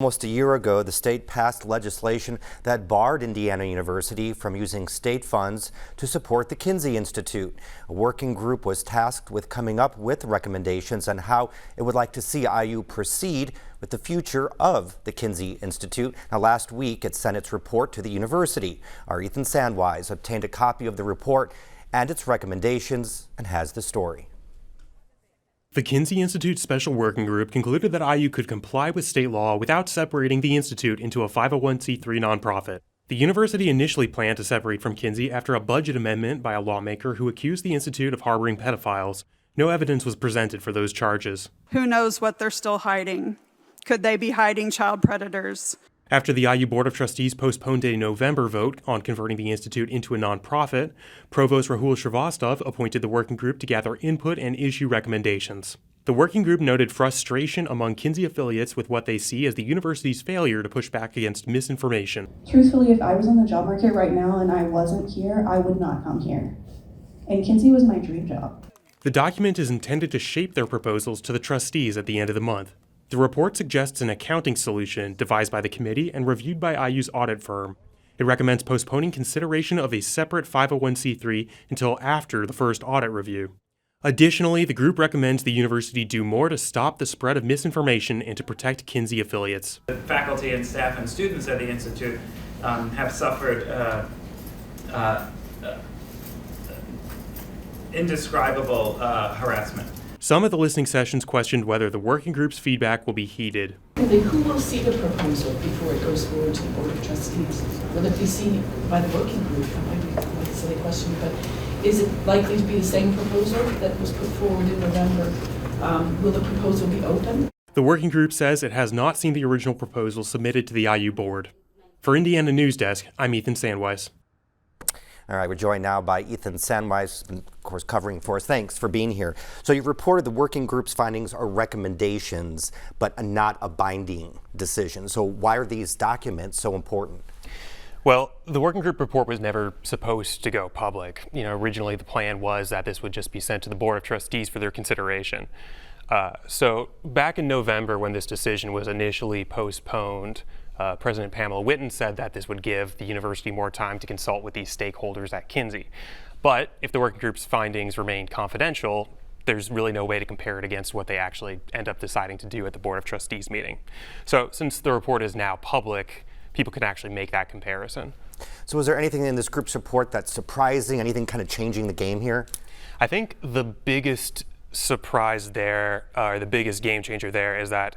Almost a year ago, the state passed legislation that barred Indiana University from using state funds to support the Kinsey Institute. A working group was tasked with coming up with recommendations on how it would like to see IU proceed with the future of the Kinsey Institute. Now, last week, it sent its report to the university. Our Ethan Sandwise obtained a copy of the report and its recommendations and has the story. The Kinsey Institute Special Working Group concluded that IU could comply with state law without separating the institute into a 501c3 nonprofit. The university initially planned to separate from Kinsey after a budget amendment by a lawmaker who accused the institute of harboring pedophiles. No evidence was presented for those charges. Who knows what they're still hiding? Could they be hiding child predators? After the IU Board of Trustees postponed a November vote on converting the institute into a nonprofit, Provost Rahul Shrivastav appointed the working group to gather input and issue recommendations. The working group noted frustration among Kinsey affiliates with what they see as the university's failure to push back against misinformation. Truthfully, if I was on the job market right now and I wasn't here, I would not come here. And Kinsey was my dream job. The document is intended to shape their proposals to the trustees at the end of the month. The report suggests an accounting solution devised by the committee and reviewed by IU's audit firm. It recommends postponing consideration of a separate 501c3 until after the first audit review. Additionally, the group recommends the university do more to stop the spread of misinformation and to protect Kinsey affiliates. The faculty and staff and students at the Institute have suffered indescribable harassment. Some of the listening sessions questioned whether the working group's feedback will be heeded. Who will see the proposal before it goes forward to the Board of Trustees? Will it be seen by the working group? That might be a silly question, but is it likely to be the same proposal that was put forward in November? Will the proposal be open? The working group says it has not seen the original proposal submitted to the IU board. For Indiana News Desk, I'm Ethan Sandwise. All right, we're joined now by Ethan Sandwise, of course, covering for us. Thanks for being here. So you've reported the working group's findings are recommendations, but not a binding decision. So why are these documents so important? Well, the working group report was never supposed to go public. Originally the plan was that this would just be sent to the Board of Trustees for their consideration. So back in November, when this decision was initially postponed, President Pamela Whitten said that this would give the university more time to consult with these stakeholders at Kinsey. But if the working group's findings remain confidential, there's really no way to compare it against what they actually end up deciding to do at the Board of Trustees meeting. So since the report is now public, people can actually make that comparison. So is there anything in this group's report that's surprising, anything kind of changing the game here? I think the biggest surprise there, or the biggest game changer there, is that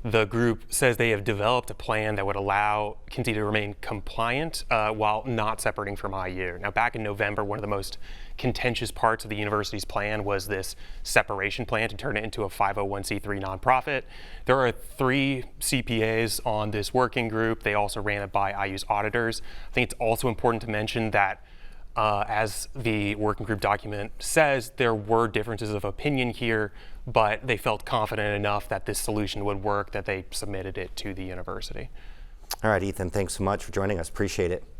the group says they have developed a plan that would allow Kinsey to remain compliant while not separating from IU. Now, back in November, one of the most contentious parts of the university's plan was this separation plan to turn it into a 501c3 nonprofit. There are 3 CPAs on this working group. They also ran it by IU's auditors. I think it's also important to mention that as the working group document says, there were differences of opinion here, but they felt confident enough that this solution would work that they submitted it to the university. All right, Ethan, thanks so much for joining us. Appreciate it.